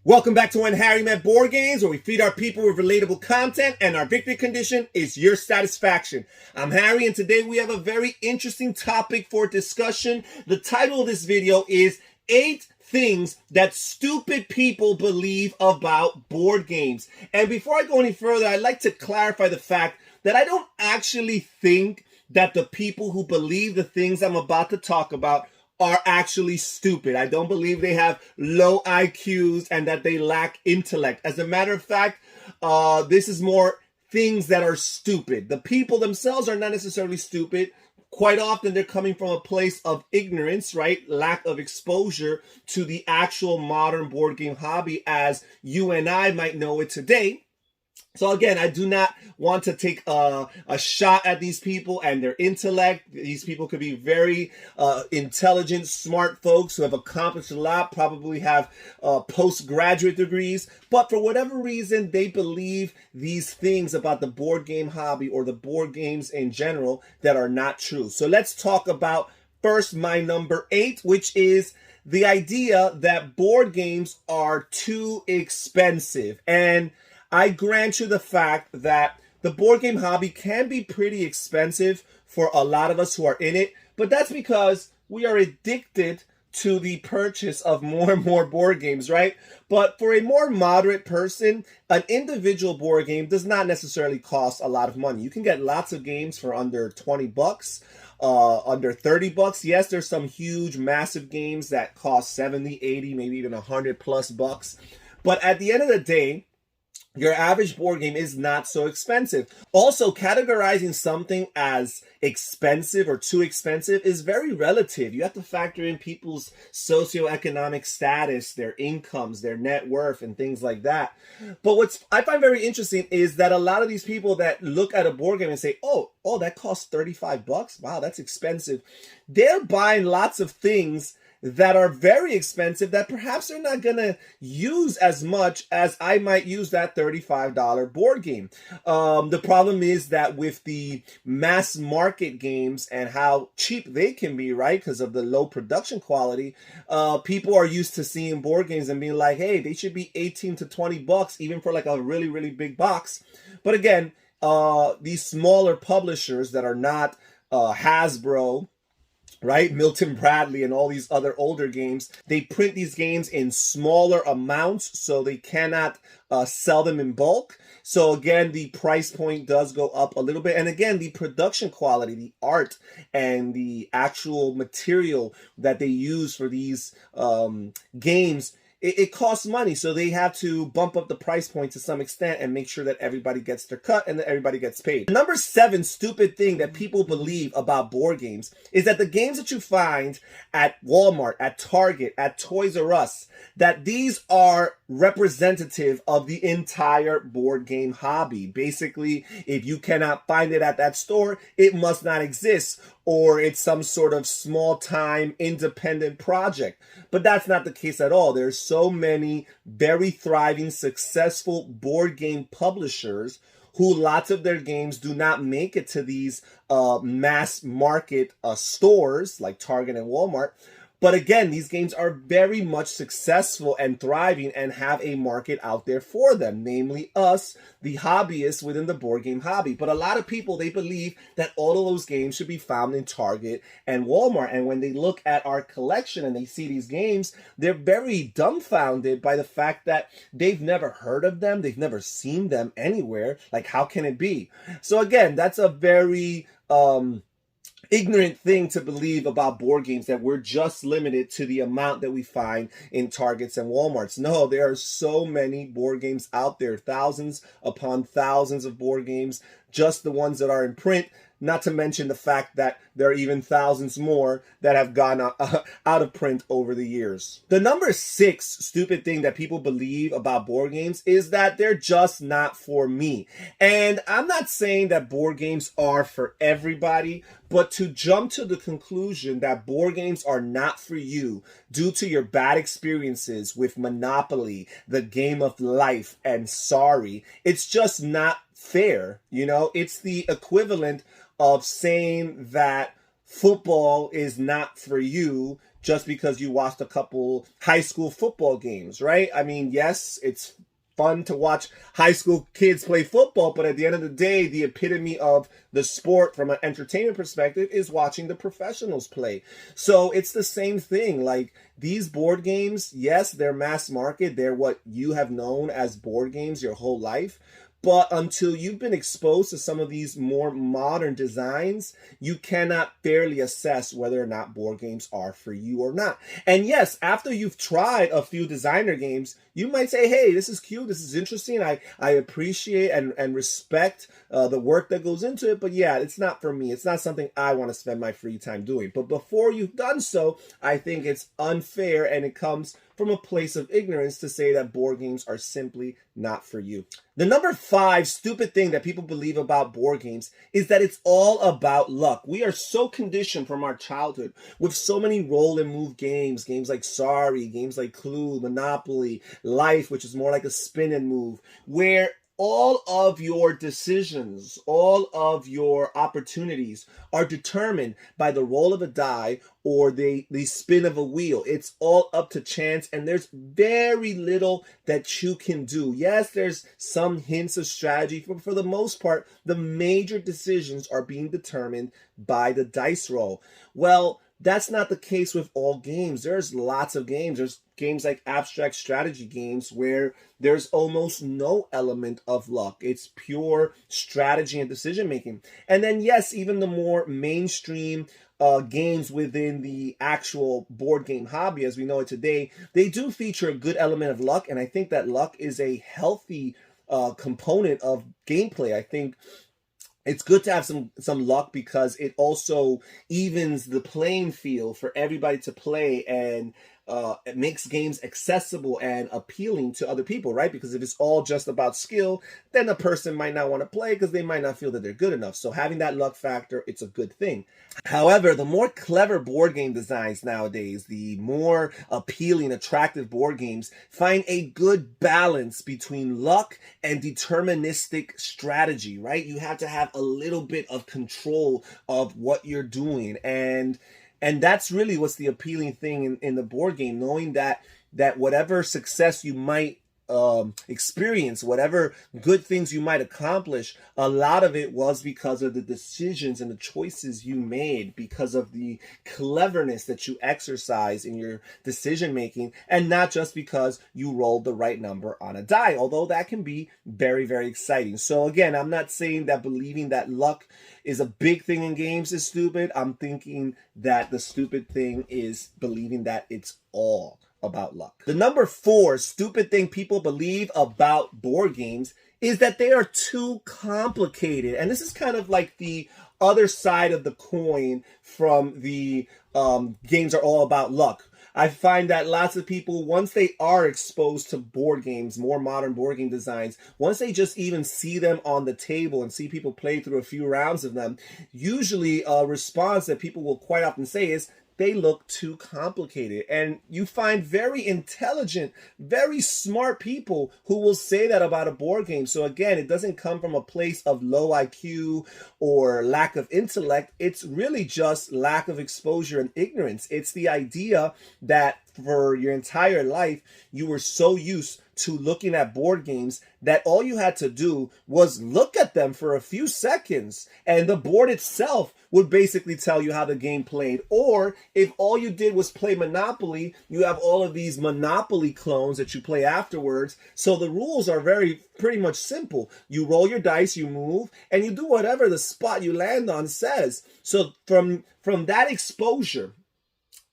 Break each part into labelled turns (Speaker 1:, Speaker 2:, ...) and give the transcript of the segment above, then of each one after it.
Speaker 1: Welcome back to When Harry Met Board Games, where we feed our people with relatable content, and our victory condition is your satisfaction. I'm Harry, and today we have a very interesting topic for discussion. The title of this video is 8 Things That Stupid People Believe About Board Games. And before I go any further, I'd like to clarify the fact that I don't actually think that the people who believe the things I'm about to talk about are actually stupid. I don't believe they have low IQs and that they lack intellect. As a matter of fact, this is more things that are stupid. The people themselves are not necessarily stupid. Quite often they're coming from a place of ignorance, right? Lack of exposure to the actual modern board game hobby as you and I might know it today. So again, I do not want to take a shot at these people and their intellect. These people could be very intelligent, smart folks who have accomplished a lot, probably have postgraduate degrees. But for whatever reason, they believe these things about the board game hobby or the board games in general that are not true. So let's talk about first my number 8, which is the idea that board games are too expensive. And I grant you the fact that the board game hobby can be pretty expensive for a lot of us who are in it, but that's because we are addicted to the purchase of more and more board games, right? But for a more moderate person, an individual board game does not necessarily cost a lot of money. You can get lots of games for under 20 bucks, under 30 bucks. Yes, there's some huge, massive games that cost 70, 80, maybe even 100 plus bucks. But at the end of the day, your average board game is not so expensive. Also, categorizing something as expensive or too expensive is very relative. You have to factor in people's socioeconomic status, their incomes, their net worth, and things like that. But what I find very interesting is that a lot of these people that look at a board game and say, oh, that costs 35 bucks. Wow, that's expensive. They're buying lots of things that are very expensive that perhaps they're not going to use as much as I might use that $35 board game. The problem is that with the mass market games and how cheap they can be, right, because of the low production quality, people are used to seeing board games and being like, hey, they should be 18 to 20 bucks, even for like a really, really big box. But again, these smaller publishers that are not Hasbro, right, Milton Bradley and all these other older games, they print these games in smaller amounts, so they cannot sell them in bulk. So again, the price point does go up a little bit. And again, the production quality, the art, and the actual material that they use for these games, it costs money, so they have to bump up the price point to some extent and make sure that everybody gets their cut and that everybody gets paid. Number 7 stupid thing that people believe about board games is that the games that you find at Walmart, at Target, at Toys R Us, that these are representative of the entire board game hobby. Basically, if you cannot find it at that store, it must not exist, or it's some sort of small-time independent project. But that's not the case at all. There's so many very thriving, successful board game publishers who lots of their games do not make it to these mass market stores like Target and Walmart. But again, these games are very much successful and thriving and have a market out there for them, namely us, the hobbyists within the board game hobby. But a lot of people, they believe that all of those games should be found in Target and Walmart. And when they look at our collection and they see these games, they're very dumbfounded by the fact that they've never heard of them. They've never seen them anywhere. Like, how can it be? So again, that's a very ignorant thing to believe about board games, that we're just limited to the amount that we find in Targets and Walmarts. No, there are so many board games out there, thousands upon thousands of board games, just the ones that are in print, not to mention the fact that there are even thousands more that have gone out of print over the years. The number 6 stupid thing that people believe about board games is that they're just not for me. And I'm not saying that board games are for everybody, but to jump to the conclusion that board games are not for you due to your bad experiences with Monopoly, the game of life, and Sorry, it's just not fair. You know, it's the equivalent of saying that football is not for you just because you watched a couple high school football games, right? I mean, yes, it's fun to watch high school kids play football, but at the end of the day, the epitome of the sport from an entertainment perspective is watching the professionals play. So it's the same thing. Like, these board games, yes, they're mass market. They're what you have known as board games your whole life. But until you've been exposed to some of these more modern designs, you cannot fairly assess whether or not board games are for you or not. And yes, after you've tried a few designer games, you might say, hey, this is cute, this is interesting, I appreciate and respect the work that goes into it, but yeah, it's not for me. It's not something I want to spend my free time doing. But before you've done so, I think it's unfair, and it comes from a place of ignorance to say that board games are simply not for you. The number 5 stupid thing that people believe about board games is that it's all about luck. We are so conditioned from our childhood with so many roll and move games like Sorry, games like Clue, Monopoly, Life, which is more like a spin and move, where all of your decisions, all of your opportunities are determined by the roll of a die or the spin of a wheel. It's all up to chance, and there's very little that you can do. Yes, there's some hints of strategy, but for the most part, the major decisions are being determined by the dice roll. Well, that's not the case with all games. There's lots of games. There's games like abstract strategy games where there's almost no element of luck. It's pure strategy and decision making. And then, yes, even the more mainstream games within the actual board game hobby, as we know it today, they do feature a good element of luck. And I think that luck is a healthy component of gameplay. I think it's good to have some luck because it also evens the playing field for everybody to play, and it makes games accessible and appealing to other people, right? Because if it's all just about skill, then a person might not want to play because they might not feel that they're good enough. So having that luck factor, it's a good thing. However, the more clever board game designs nowadays, the more appealing, attractive board games find a good balance between luck and deterministic strategy, right? You have to have a little bit of control of what you're doing, and that's really what's the appealing thing in the board game, knowing that whatever success you might experience, whatever good things you might accomplish, a lot of it was because of the decisions and the choices you made, because of the cleverness that you exercise in your decision making, and not just because you rolled the right number on a die, although that can be very, very exciting. So again, I'm not saying that believing that luck is a big thing in games is stupid. I'm thinking that the stupid thing is believing that it's all about luck. The number 4 stupid thing people believe about board games is that they are too complicated. And this is kind of like the other side of the coin from the games are all about luck. I find that lots of people, once they are exposed to board games, more modern board game designs, once they just even see them on the table and see people play through a few rounds of them, usually a response that people will quite often say is, they look too complicated. And you find very intelligent, very smart people who will say that about a board game. So again, it doesn't come from a place of low IQ or lack of intellect. It's really just lack of exposure and ignorance. It's the idea that for your entire life, you were so used to looking at board games that all you had to do was look at them for a few seconds, and the board itself would basically tell you how the game played. Or if all you did was play Monopoly, you have all of these Monopoly clones that you play afterwards. So the rules are pretty much simple. You roll your dice, you move, and you do whatever the spot you land on says. So from that exposure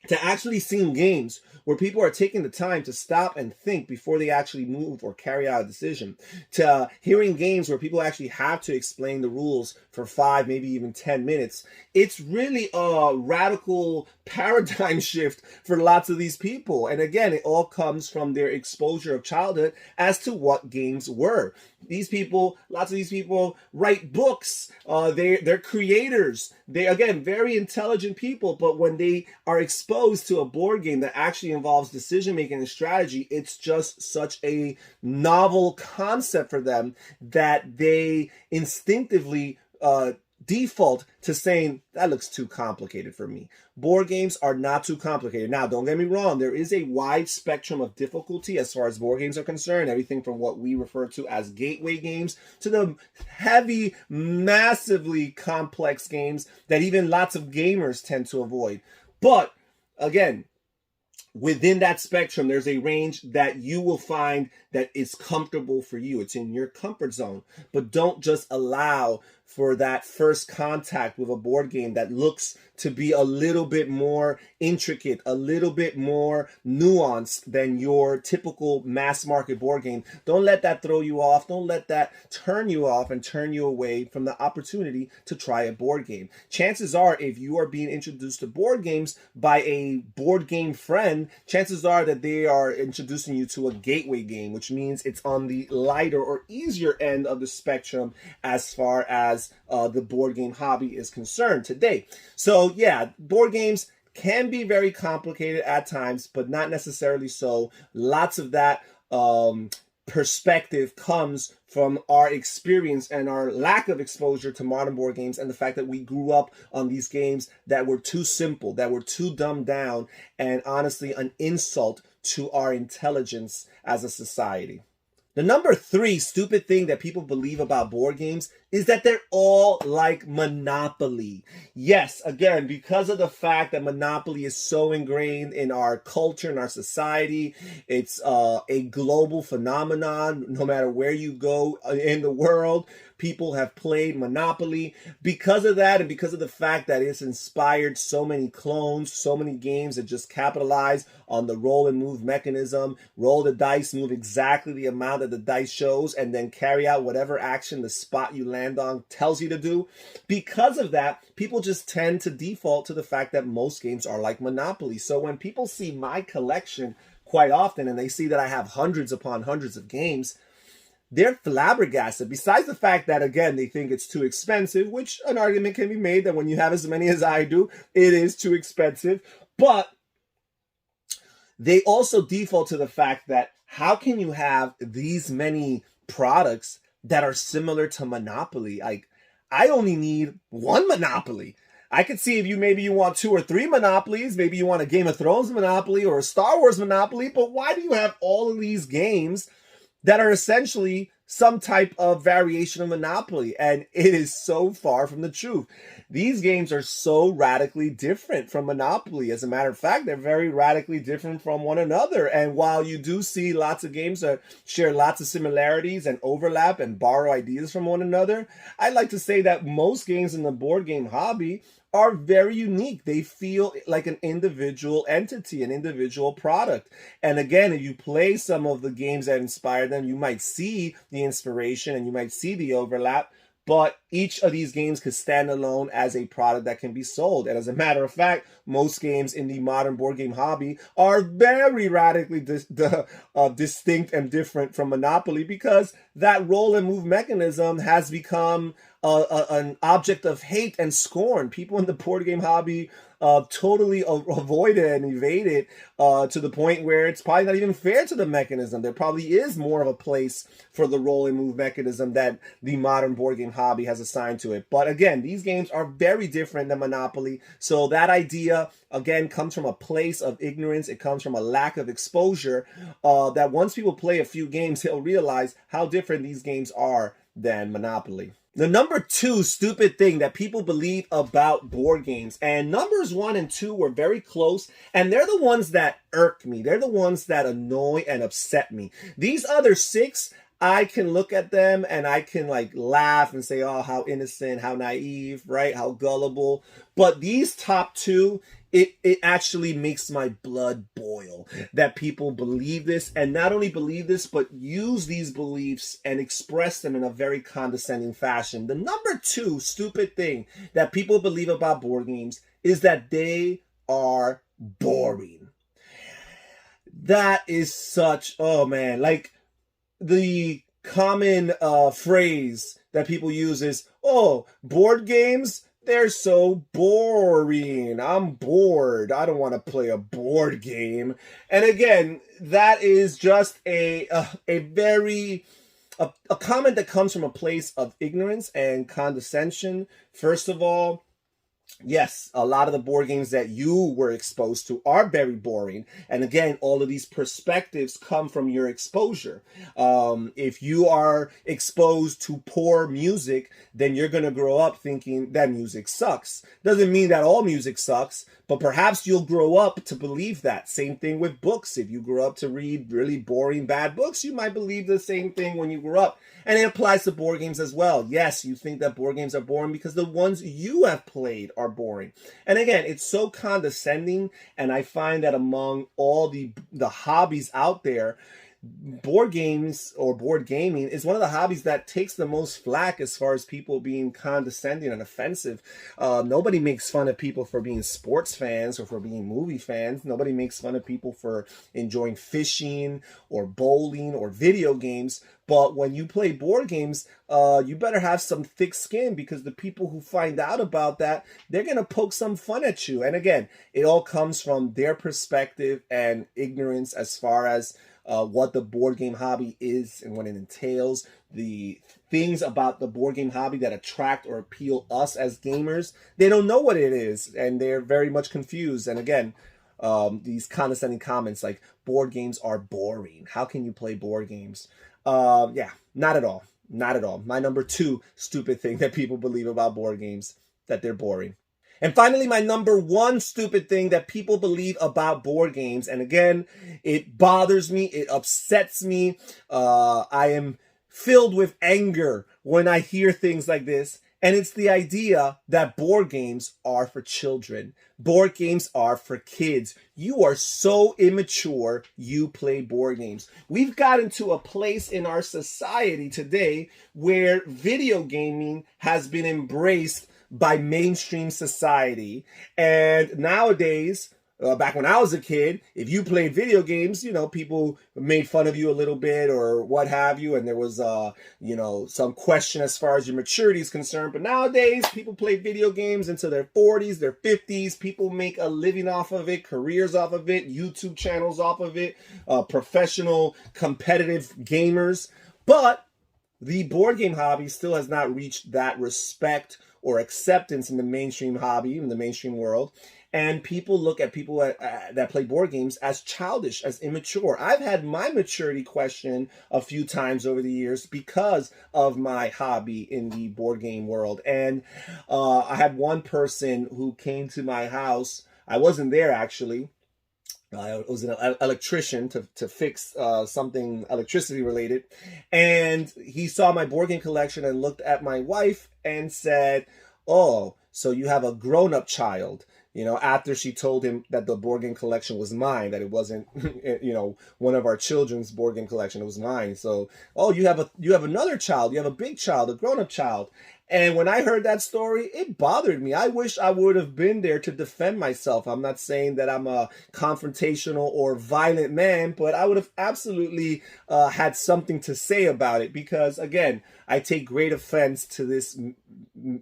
Speaker 1: to actually seeing games where people are taking the time to stop and think before they actually move or carry out a decision, to hearing games where people actually have to explain the rules for 5, maybe even 10 minutes, it's really a radical paradigm shift for lots of these people. And again, it all comes from their exposure of childhood as to what games were. Lots of these people write books. They're creators. They're, again, very intelligent people, but when they are exposed to a board game that actually involves decision making and strategy, it's just such a novel concept for them that they instinctively default to saying that looks too complicated for me. Board games are not too complicated. Now, don't get me wrong, there is a wide spectrum of difficulty as far as board games are concerned, everything from what we refer to as gateway games to the heavy, massively complex games that even lots of gamers tend to avoid. But again, within that spectrum, there's a range that you will find that is comfortable for you. It's in your comfort zone. But don't just allow for that first contact with a board game that looks to be a little bit more intricate, a little bit more nuanced than your typical mass market board game. Don't let that throw you off. Don't let that turn you off and turn you away from the opportunity to try a board game. Chances are, if you are being introduced to board games by a board game friend, chances are that they are introducing you to a gateway game, which means it's on the lighter or easier end of the spectrum as far as the board game hobby is concerned today. So yeah, board games can be very complicated at times, but not necessarily so. Lots of that perspective comes from our experience and our lack of exposure to modern board games, and the fact that we grew up on these games that were too simple, that were too dumbed down, and honestly an insult to our intelligence as a society. The number 3 stupid thing that people believe about board games is that they're all like Monopoly. Yes, again, because of the fact that Monopoly is so ingrained in our culture, in our society, it's a global phenomenon. No matter where you go in the world, people have played Monopoly. Because of that, and because of the fact that it's inspired so many clones, so many games that just capitalize on the roll and move mechanism, roll the dice, move exactly the amount that the dice shows, and then carry out whatever action the spot you land on tells you to do. Because of that, people just tend to default to the fact that most games are like Monopoly. So when people see my collection quite often and they see that I have hundreds upon hundreds of games, they're flabbergasted. Besides the fact that, again, they think it's too expensive, which an argument can be made that when you have as many as I do, it is too expensive. But they also default to the fact that how can you have these many products that are similar to Monopoly? Like, I only need one Monopoly. I could see if maybe you want 2 or 3 Monopolies, maybe you want a Game of Thrones Monopoly or a Star Wars Monopoly, but why do you have all of these games that are essentially some type of variation of Monopoly? And it is so far from the truth. These games are so radically different from Monopoly. As a matter of fact, they're very radically different from one another. And while you do see lots of games that share lots of similarities and overlap and borrow ideas from one another, I'd like to say that most games in the board game hobby are very unique. They feel like an individual entity, an individual product. And again, if you play some of the games that inspire them, you might see the inspiration and you might see the overlap, but each of these games could stand alone as a product that can be sold. And as a matter of fact, most games in the modern board game hobby are very radically distinct and different from Monopoly, because that roll and move mechanism has become an object of hate and scorn. People in the board game hobby totally avoid it and evade it to the point where it's probably not even fair to the mechanism. There probably is more of a place for the roll and move mechanism that the modern board game hobby has assigned to it. But again, these games are very different than Monopoly. So that idea, again, comes from a place of ignorance. It comes from a lack of exposure, that once people play a few games, they'll realize how different these games are than Monopoly. The number 2 stupid thing that people believe about board games, and numbers 1 and 2 were very close, and they're the ones that irk me. They're the ones that annoy and upset me. These other 6, I can look at them and I can like laugh and say, oh, how innocent, how naive, right? How gullible. But these top 2, it actually makes my blood boil that people believe this, and not only believe this, but use these beliefs and express them in a very condescending fashion. The number 2 stupid thing that people believe about board games is that they are boring. That is such, oh man, like the common phrase that people use is, oh, board games, they're so boring. I'm bored. I don't want to play a board game. And again, that is just a very a comment that comes from a place of ignorance and condescension. First of all, yes, a lot of the board games that you were exposed to are very boring. And again, all of these perspectives come from your exposure. If you are exposed to poor music, then you're going to grow up thinking that music sucks. Doesn't mean that all music sucks, but perhaps you'll grow up to believe that. Same thing with books. If you grew up to read really boring, bad books, you might believe the same thing when you grew up. And it applies to board games as well. Yes, you think that board games are boring because the ones you have played are boring. And again, it's so condescending, and I find that among all the hobbies out there, board games or board gaming is one of the hobbies that takes the most flack as far as people being condescending and offensive. Nobody makes fun of people for being sports fans or for being movie fans. Nobody makes fun of people for enjoying fishing or bowling or video games. But when you play board games, you better have some thick skin, because the people who find out about that, they're going to poke some fun at you. And again, it all comes from their perspective and ignorance as far as what the board game hobby is and what it entails, the things about the board game hobby that attract or appeal us as gamers. They don't know what it is, and they're very much confused. And again, these condescending comments like board games are boring. How can you play board games? Yeah, not at all. Not at all. My number 2 stupid thing that people believe about board games, that they're boring. And finally, my number 1 stupid thing that people believe about board games, and again, it bothers me, it upsets me, I am filled with anger when I hear things like this, and it's the idea that board games are for children. Board games are for kids. You are so immature, you play board games. We've gotten to a place in our society today where video gaming has been embraced by mainstream society. And nowadays, back when I was a kid, if you played video games, you know, people made fun of you a little bit or what have you. And there was, you know, some question as far as your maturity is concerned. But nowadays, people play video games into their 40s, their 50s. People make a living off of it, careers off of it, YouTube channels off of it, professional competitive gamers. But the board game hobby still has not reached that respect or acceptance in the mainstream hobby, in the mainstream world. And people look at people that play board games as childish, as immature. I've had my maturity questioned a few times over the years because of my hobby in the board game world. And I had one person who came to my house. I wasn't there, actually. I was an electrician to fix something electricity related. And he saw my board game collection and looked at my wife and said, "Oh, so you have a grown-up child." You know, after she told him that the board game collection was mine, that it wasn't, you know, one of our children's board game collection, it was mine. So, "Oh, you have another child, you have a big child, a grown-up child." And when I heard that story, it bothered me. I wish I would have been there to defend myself. I'm not saying that I'm a confrontational or violent man, but I would have absolutely had something to say about it, because, again, I take great offense to this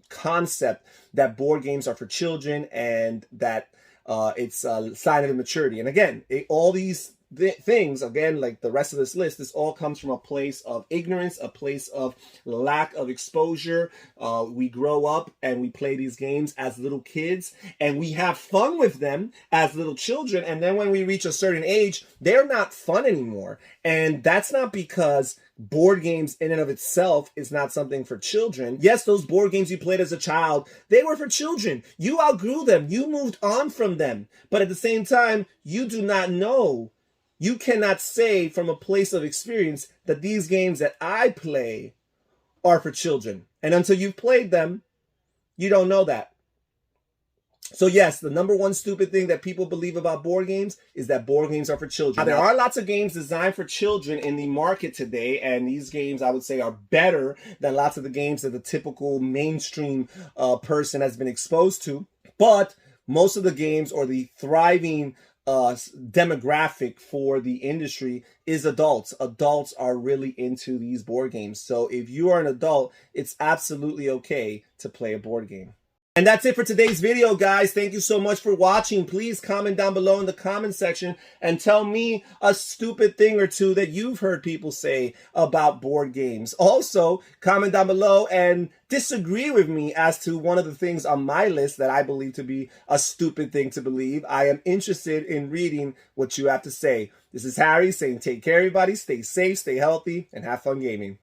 Speaker 1: concept that board games are for children and that it's a sign of immaturity. And again, all these things, again, like the rest of this list, this all comes from a place of ignorance, a place of lack of exposure. We grow up and we play these games as little kids and we have fun with them as little children. And then when we reach a certain age, they're not fun anymore. And that's not because board games in and of itself is not something for children. Yes, those board games you played as a child, they were for children. You outgrew them. You moved on from them. But at the same time, you do not know. You cannot say from a place of experience that these games that I play are for children. And until you've played them, you don't know that. So yes, the number 1 stupid thing that people believe about board games is that board games are for children. Now, there are lots of games designed for children in the market today, and these games, I would say, are better than lots of the games that the typical mainstream person has been exposed to. But most of the games, or the thriving demographic for the industry, is adults. Adults are really into these board games. So if you are an adult, it's absolutely okay to play a board game. And that's it for today's video, guys. Thank you so much for watching. Please comment down below in the comment section and tell me a stupid thing or two that you've heard people say about board games. Also, comment down below and disagree with me as to one of the things on my list that I believe to be a stupid thing to believe. I am interested in reading what you have to say. This is Harry saying take care, everybody. Stay safe, stay healthy, and have fun gaming.